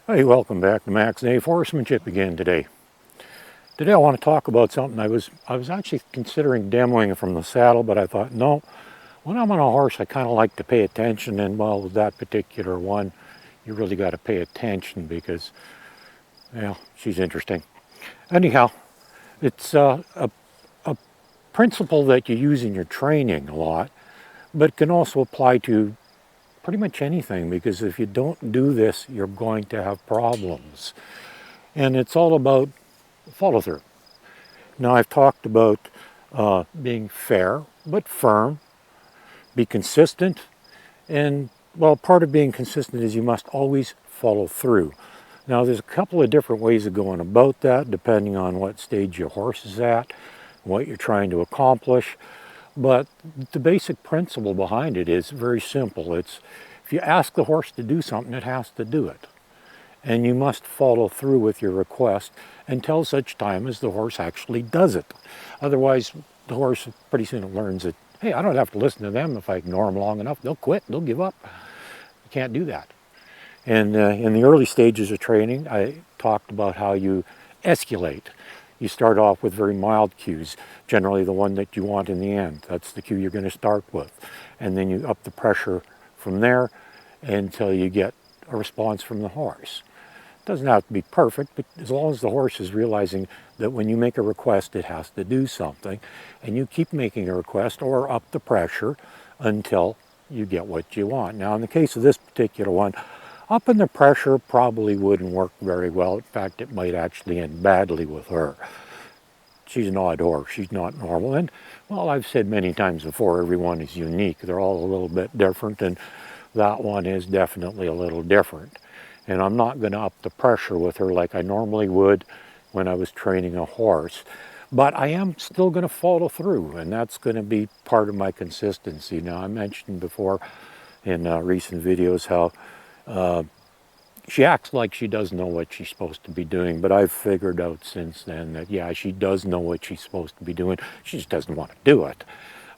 Hey, welcome back to Max Nave Horsemanship again today. Today I want to talk about something I was actually considering demoing from the saddle, but I thought, no, when I'm on a horse I kind of like to pay attention, and well, with that particular one, you really got to pay attention because, well, she's interesting. Anyhow, it's a principle that you use in your training a lot, but can also apply to pretty much anything, because if you don't do this, you're going to have problems. And it's all about follow through. Now, I've talked about being fair but firm, be consistent, and well, part of being consistent is you must always follow through. Now, there's a couple of different ways of going about that, depending on what stage your horse is at, what you're trying to accomplish. But the basic principle behind it is very simple. It's if you ask the horse to do something, it has to do it. And you must follow through with your request until such time as the horse actually does it. Otherwise, the horse pretty soon learns that, hey, I don't have to listen to them. If I ignore them long enough, they'll quit, they'll give up. You can't do that. And in the early stages of training, I talked about how you escalate. You start off with very mild cues, generally the one that you want in the end. That's the cue you're going to start with. And then you up the pressure from there until you get a response from the horse. It doesn't have to be perfect, but as long as the horse is realizing that when you make a request, it has to do something, and you keep making a request or up the pressure until you get what you want. Now, in the case of this particular one, upping the pressure probably wouldn't work very well. In fact, it might actually end badly with her. She's an odd horse. She's not normal. And, well, I've said many times before, everyone is unique. They're all a little bit different, and that one is definitely a little different. And I'm not going to up the pressure with her like I normally would when I was training a horse. But I am still going to follow through, and that's going to be part of my consistency. Now, I mentioned before in recent videos how she acts like she does know what she's supposed to be doing, but I've figured out since then that, yeah, she does know what she's supposed to be doing. She just doesn't want to do it.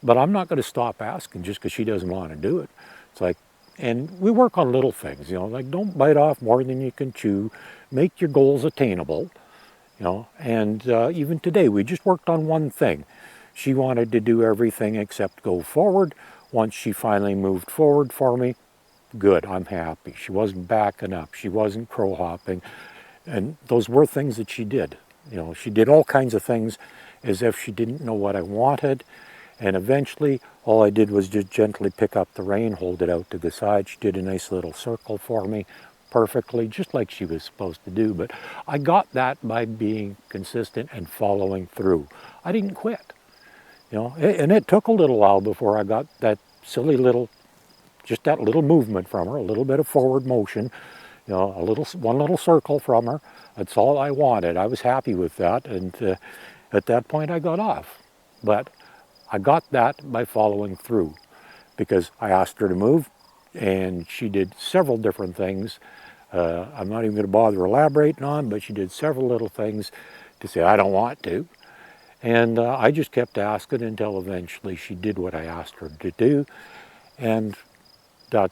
But I'm not going to stop asking just because she doesn't want to do it. It's like, and we work on little things, like don't bite off more than you can chew, make your goals attainable, and even today we just worked on one thing. She wanted to do everything except go forward. Once she finally moved forward for me, good, I'm happy. She wasn't backing up, she wasn't crow hopping, and those were things that she did. She did all kinds of things as if she didn't know what I wanted, and eventually all I did was just gently pick up the rein, hold it out to the side. She did a nice little circle for me perfectly, just like she was supposed to do. But I got that by being consistent and following through. I didn't quit, and it took a little while before I got that silly little, just that little movement from her, a little bit of forward motion, one little circle from her. That's all I wanted. I was happy with that, and at that point I got off. But I got that by following through, because I asked her to move, and she did several different things. I'm not even going to bother elaborating on, but she did several little things to say, I don't want to. And I just kept asking until eventually she did what I asked her to do, and that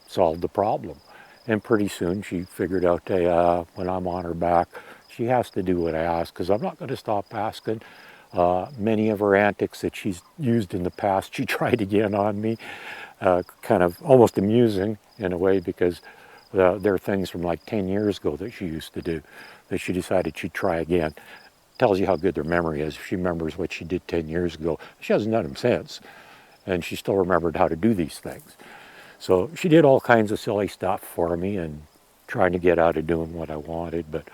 solved the problem. And pretty soon she figured out, hey, when I'm on her back, she has to do what I ask, because I'm not going to stop asking. Many of her antics that she's used in the past, she tried again on me, kind of almost amusing in a way, because there are things from like 10 years ago that she used to do that she decided she'd try again. Tells you how good their memory is. If she remembers what she did 10 years ago, she hasn't done them since, and she still remembered how to do these things. So she did all kinds of silly stuff for me and trying to get out of doing what I wanted, but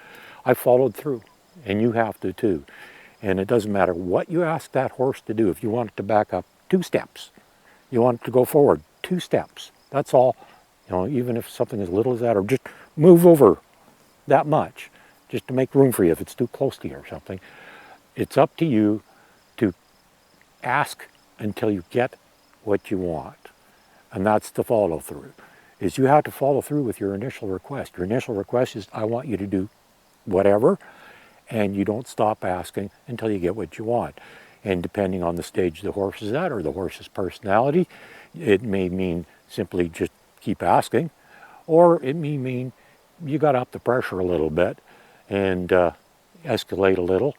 I followed through, and you have to too. And it doesn't matter what you ask that horse to do. If you want it to back up 2 steps, you want it to go forward 2 steps. That's all. Even if something as little as that, or just move over that much, just to make room for you if it's too close to you or something. It's up to you to ask until you get what you want. And that's the follow through. Is you have to follow through with your initial request. Your initial request is, I want you to do whatever, and you don't stop asking until you get what you want. And depending on the stage the horse is at or the horse's personality, it may mean simply just keep asking, or it may mean you got to up the pressure a little bit and escalate a little.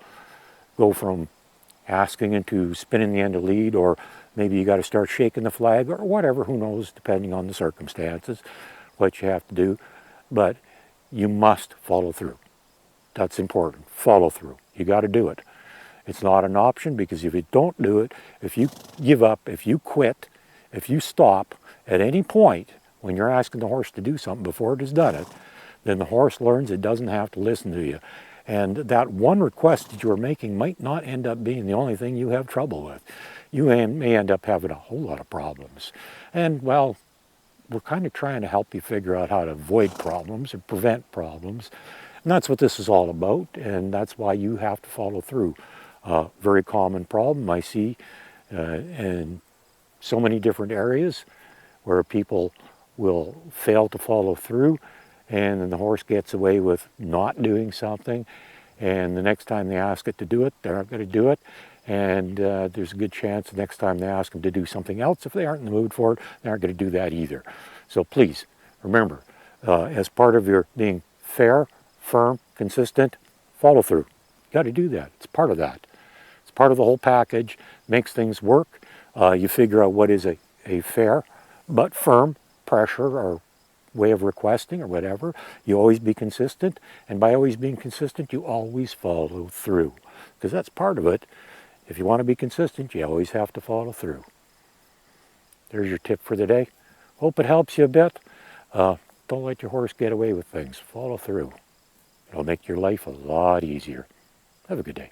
Go from asking into spinning the end of lead, or maybe you got to start shaking the flag or whatever, who knows, depending on the circumstances, what you have to do. But you must follow through. That's important. Follow through. You got to do it. It's not an option, because if you don't do it, if you give up, if you quit, if you stop at any point when you're asking the horse to do something before it has done it, then the horse learns it doesn't have to listen to you. And that one request that you're making might not end up being the only thing you have trouble with. You may end up having a whole lot of problems. And, well, we're kind of trying to help you figure out how to avoid problems or prevent problems. And that's what this is all about, and that's why you have to follow through. Very common problem I see in so many different areas, where people will fail to follow through, and then the horse gets away with not doing something, and the next time they ask it to do it, they're not going to do it, and there's a good chance the next time they ask them to do something else, if they aren't in the mood for it, they aren't going to do that either. So please, remember, as part of your being fair, firm, consistent, follow through. You got to do that. It's part of that. It's part of the whole package. Makes things work. You figure out what is a fair but firm pressure or way of requesting or whatever. You always be consistent, and by always being consistent, you always follow through, because that's part of it. If you want to be consistent, you always have to follow through. There's your tip for the day. Hope it helps you a bit. Don't let your horse get away with things. Follow through. It'll make your life a lot easier. Have a good day.